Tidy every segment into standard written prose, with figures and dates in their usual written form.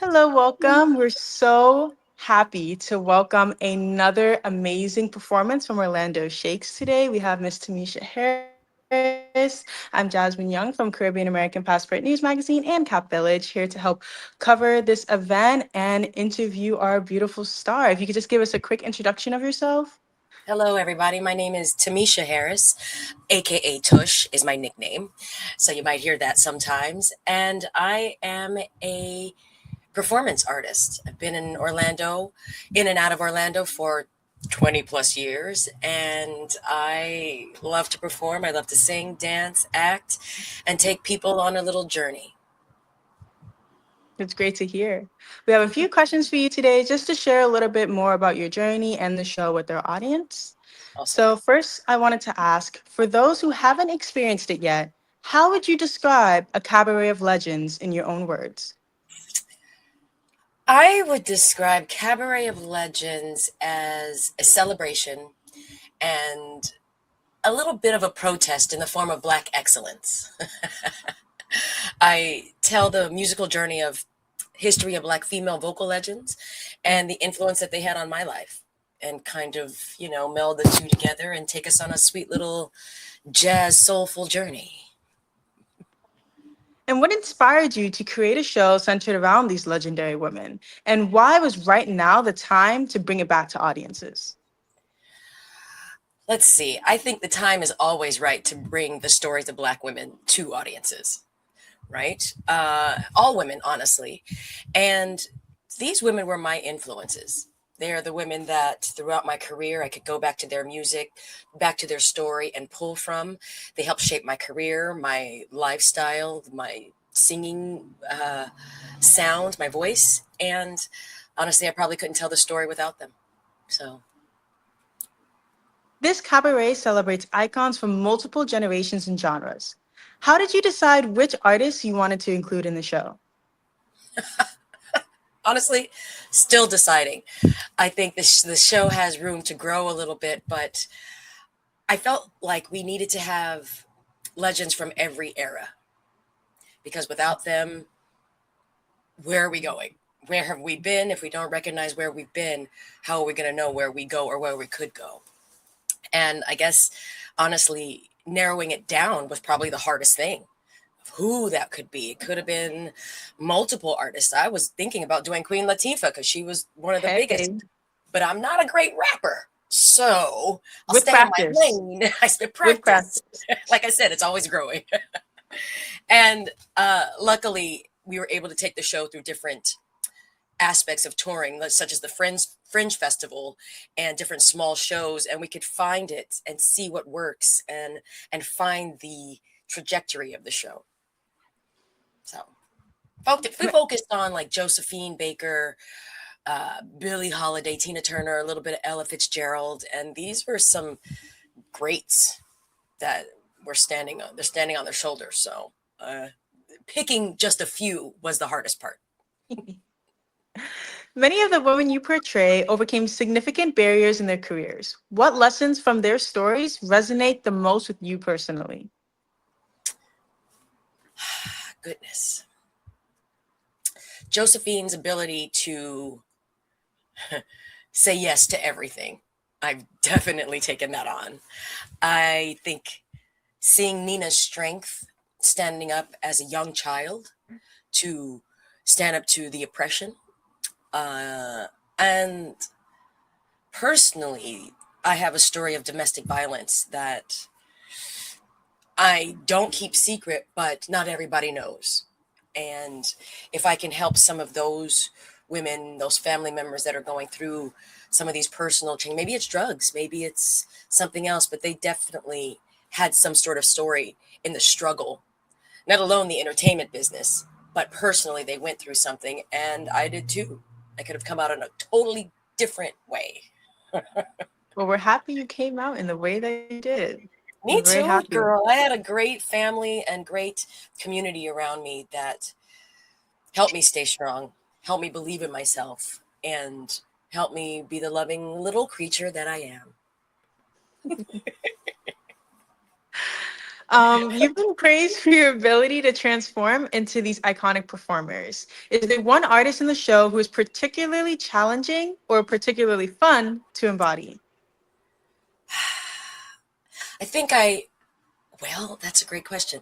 Hello, welcome. We're so happy to welcome another amazing performance from Orlando Shakes today. We have Miss Tamisha Harris. I'm Jasmine Young from Caribbean American Passport News Magazine and Cap Village, here to help cover this event and interview our beautiful star. If you could just give us a quick introduction of yourself. Hello, everybody. My name is Tamisha Harris, aka Tush is my nickname. So you might hear that sometimes. And I am a performance artist. I've been in Orlando, in and out of Orlando for 20 plus years. And I love to perform. I love to sing, dance, act, and take people on a little journey. It's great to hear. We have a few questions for you today just to share a little bit more about your journey and the show with our audience. Awesome. So, first, I wanted to ask for those who haven't experienced it yet, how would you describe a cabaret of legends in your own words? I would describe Cabaret of Legends as a celebration and a little bit of a protest in the form of Black excellence. I tell the musical journey of history of Black female vocal legends and the influence that they had on my life, and kind of, meld the two together and take us on a sweet little jazz soulful journey. And what inspired you to create a show centered around these legendary women? And why was right now the time to bring it back to audiences? Let's see. I think the time is always right to bring the stories of Black women to audiences, right? All women, honestly. And these women were my influences. They are the women that throughout my career I could go back to their music, back to their story and pull from. They helped shape my career, my lifestyle, my singing sound, my voice. And honestly, I probably couldn't tell the story without them. So This cabaret celebrates icons from multiple generations and genres. How did you decide which artists you wanted to include in the show? honestly, still deciding. I think the show has room to grow a little bit, but I felt like we needed to have legends from every era, because without them, where are we going? Where have we been? If we don't recognize where we've been, how are we going to know where we go or where we could go? And I guess, honestly, narrowing it down was probably the hardest thing. Who that could be. It could have been multiple artists. I was thinking about doing Queen Latifah because she was one of the biggest, Hey, but I'm not a great rapper. So I'll with stay in my practice. lane. I spit With practice. practice. Like I said, it's always growing. And luckily, we were able to take the show through different aspects of touring, such as the Fringe Festival and different small shows, and we could find it and see what works and find the trajectory of the show. So we focused on like Josephine Baker, Billie Holiday, Tina Turner, a little bit of Ella Fitzgerald, and these were some greats that were standing on. They're standing on their shoulders. So picking just a few was the hardest part. Many of the women you portray overcame significant barriers in their careers. What lessons from their stories resonate the most with you personally? Goodness, Josephine's ability to say yes to everything. I've definitely taken that on. I think seeing Nina's strength standing up as a young child to stand up to the oppression. And personally, I have a story of domestic violence that I don't keep secret, but not everybody knows. And if I can help some of those women, those family members that are going through some of these personal change, maybe it's drugs, maybe it's something else, but they definitely had some sort of story in the struggle, not alone the entertainment business, but personally they went through something, and I did too. I could have come out in a totally different way. Well, we're happy you came out in the way that you did. We're Me very too, happy. girl. I had a great family and great community around me that helped me stay strong, helped me believe in myself, and helped me be the loving little creature that I am. You've been praised for your ability to transform into these iconic performers. Is there one artist in the show who is particularly challenging or particularly fun to embody? I think well, that's a great question.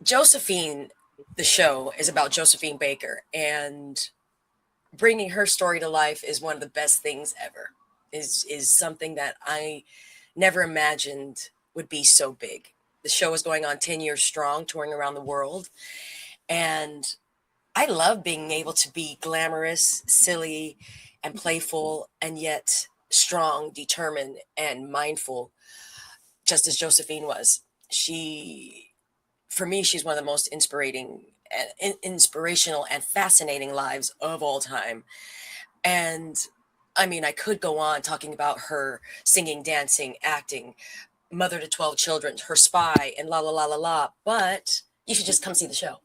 Josephine, the show is about Josephine Baker, and bringing her story to life is one of the best things ever. Is something that I never imagined would be so big. The show is going on 10 years strong, touring around the world, and I love being able to be glamorous, silly, and playful, and yet strong, determined, and mindful, just as Josephine was. She, for me, she's one of the most inspirational and fascinating lives of all time. And I mean, I could go on talking about her singing, dancing, acting, mother to 12 children, her spy, and la la la la la. But you should just come see the show.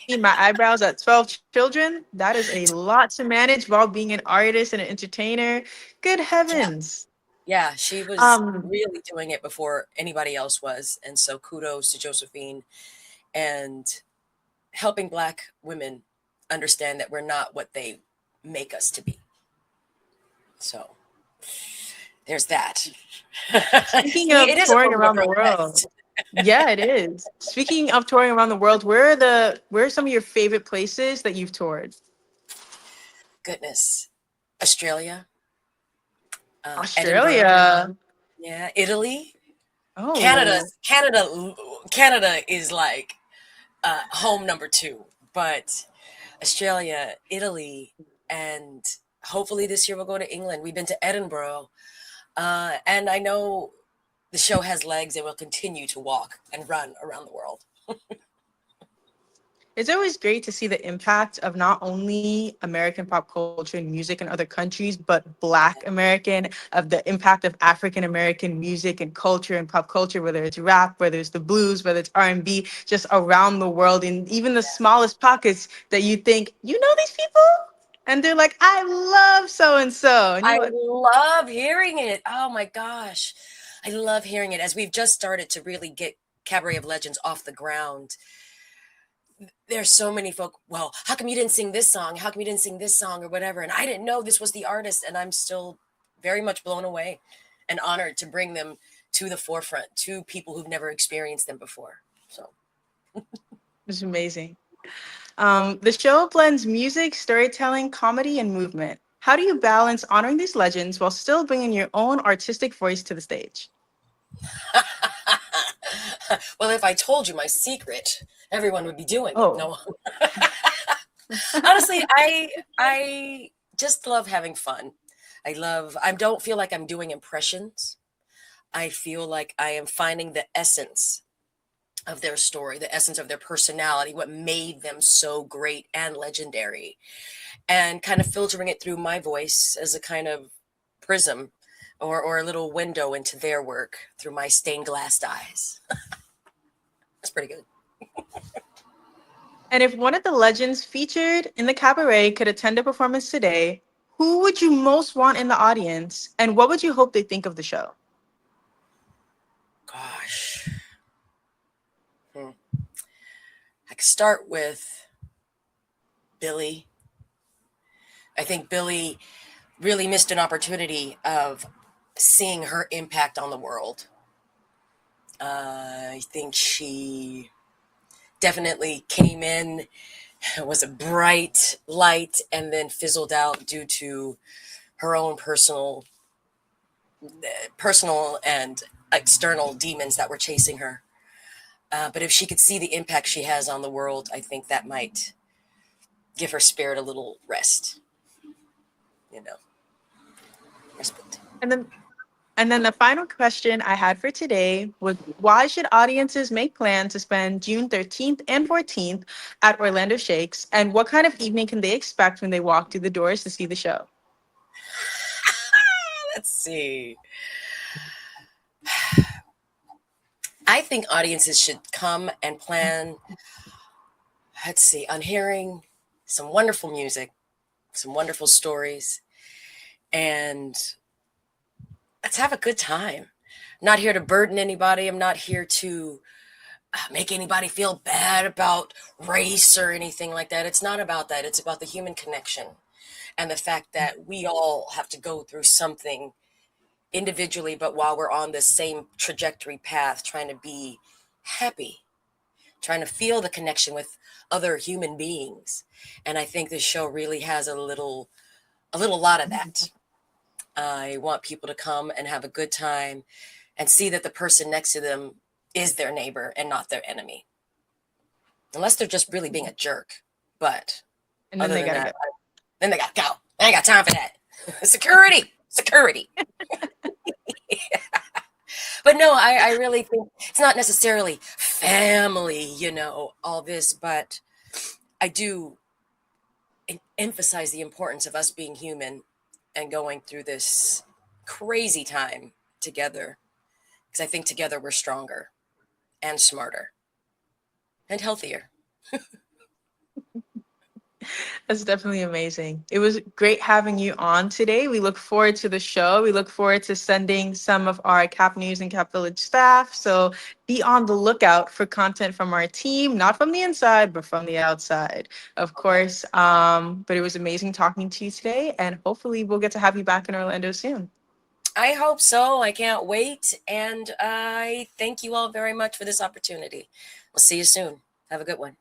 See my eyebrows at 12 children? That is a lot to manage while being an artist and an entertainer. Good Yeah. heavens. Yeah, she was Um, really doing it before anybody else was. And so kudos to Josephine and helping Black women understand that we're not what they make us to be. So there's that. Speaking See, of it is a touring moment around of the world, protest. yeah, it is. Speaking of touring around the world, where are some of your favorite places that you've toured? Goodness. Australia, Edinburgh, Australia. yeah, Italy, Canada. Oh, Canada is like home number two, but Australia, Italy, and hopefully this year we'll go to England. We've been to Edinburgh, and I know the show has legs and will continue to walk and run around the world. it's always great to see the impact of not only American pop culture and music in other countries, but Black American, of the impact of African American music and culture and pop culture, whether it's rap, whether it's the blues, whether it's R&B, just around the world, in even the smallest pockets that you think, you know these people? And they're like, I love so and so. And you're I like, love hearing it. Oh my gosh. I love hearing it as we've just started to really get Cabaret of Legends off the ground. There's so many folk, well, how come you didn't sing this song? How come you didn't sing this song or whatever? And I didn't know this was the artist. And I'm still very much blown away and honored to bring them to the forefront to people who've never experienced them before. So it's amazing. The show blends music, storytelling, comedy, and movement. How do you balance honoring these legends while still bringing your own artistic voice to the stage? well, if I told you my secret, everyone would be doing it. Oh, No, honestly, I just love having fun. I don't feel like I'm doing impressions. I feel like I am finding the essence of their story, the essence of their personality, what made them so great and legendary, and kind of filtering it through my voice as a kind of prism or a little window into their work through my stained glass eyes. That's pretty good. and if one of the legends featured in the cabaret could attend a performance today, who would you most want in the audience, and what would you hope they think of the show? Gosh. Hmm. I could start with Billie. I think Billie really missed an opportunity of seeing her impact on the world. I think she definitely came in, was a bright light, and then fizzled out due to her own personal and external demons that were chasing her. But if she could see the impact she has on the world, I think that might give her spirit a little rest, you know, respite. And then And then the final question I had for today was, why should audiences make plans to spend June 13th and 14th at Orlando Shakes? And what kind of evening can they expect when they walk through the doors to see the show? Let's see. I think audiences should come and plan, let's see, on hearing some wonderful music, some wonderful stories, and let's have a good time. not here to burden anybody. I'm not here to make anybody feel bad about race or anything like that. It's not about that. It's about the human connection and the fact that we all have to go through something individually, but while we're on the same trajectory path, trying to be happy, trying to feel the connection with other human beings. And I think this show really has a little lot of that. I want people to come and have a good time and see that the person next to them is their neighbor and not their enemy. Unless they're just really being a jerk. But And then other they than gotta that, go. then they got to go. I ain't got time for that. Security, security. But no, I really think it's not necessarily family, all this, but I do emphasize the importance of us being human and going through this crazy time together. Because I think together we're stronger and smarter and healthier. That's definitely amazing. It was great having you on today. We look forward to the show. We look forward to sending some of our Cap News and Cap Village staff. So be on the lookout for content from our team, not from the inside, but from the outside, of Okay. course. But it was amazing talking to you today, and hopefully we'll get to have you back in Orlando soon. I hope so. I can't wait. And I thank you all very much for this opportunity. We'll see you soon. Have a good one.